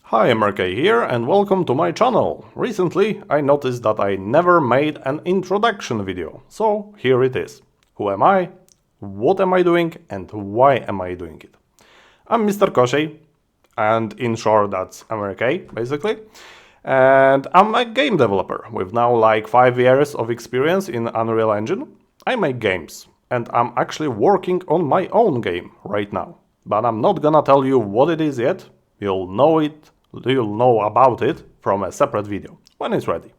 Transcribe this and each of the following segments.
Hi, MrKosiej here and welcome to my channel. Recently I noticed that I never made an introduction video, so here it is. Who am I? What am I doing? And why am I doing it? I'm MrKosiej, and in short that's MrKosiej basically. And I'm a game developer with now like 5 years of experience in Unreal Engine. I make games and I'm actually working on my own game right now. But I'm not gonna tell you what it is yet. You'll know about it from a separate video when it's ready.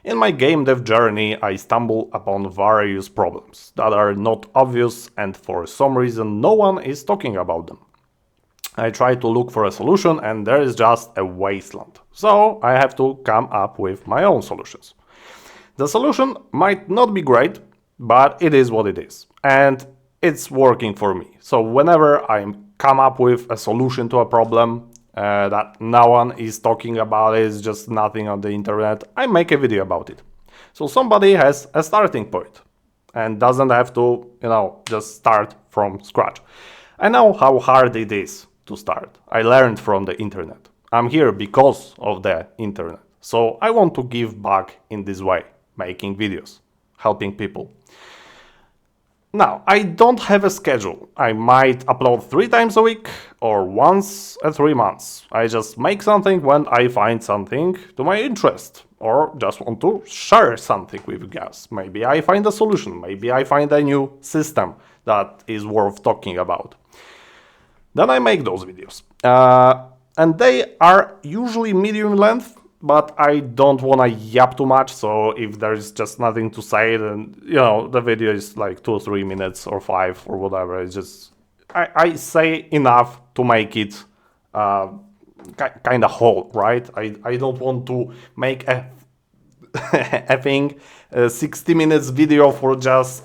In my game dev journey, I stumble upon various problems that are not obvious and for some reason no one is talking about them. I try to look for a solution and there is just a wasteland. So I have to come up with my own solutions. The solution might not be great, but it is what it is. And it's working for me. So whenever I come up with a solution to a problem that no one is talking about, it's just nothing on the internet, I make a video about it. So somebody has a starting point and doesn't have to, just start from scratch. I know how hard it is to start. I learned from the internet. I'm here because of the internet. So I want to give back in this way, making videos, helping people. Now, I don't have a schedule. I might upload 3 times a week or once in 3 months. I just make something when I find something to my interest or just want to share something with you guys. Maybe I find a solution. Maybe I find a new system that is worth talking about. Then I make those videos. And they are usually medium length, but I don't want to yap too much, so if there's just nothing to say, then, the video is like 2 or 3 minutes or 5 or whatever. It's just, I say enough to make it kind of whole, right? I don't want to make a thing, a 60 minutes video for just,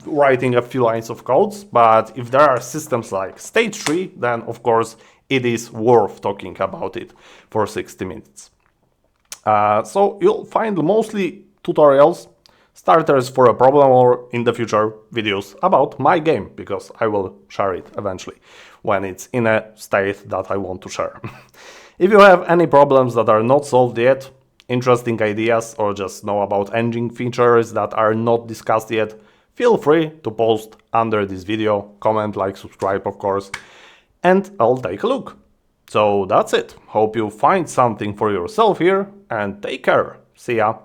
writing a few lines of codes. But if there are systems like Stage 3, then of course it is worth talking about it for 60 minutes. So you'll find mostly tutorials, starters for a problem, or in the future videos about my game, because I will share it eventually when it's in a state that I want to share. If you have any problems that are not solved yet, interesting ideas, or just know about engine features that are not discussed yet, feel free to post under this video, comment, like, subscribe of course, and I'll take a look. So that's it. Hope you find something for yourself here and take care. See ya.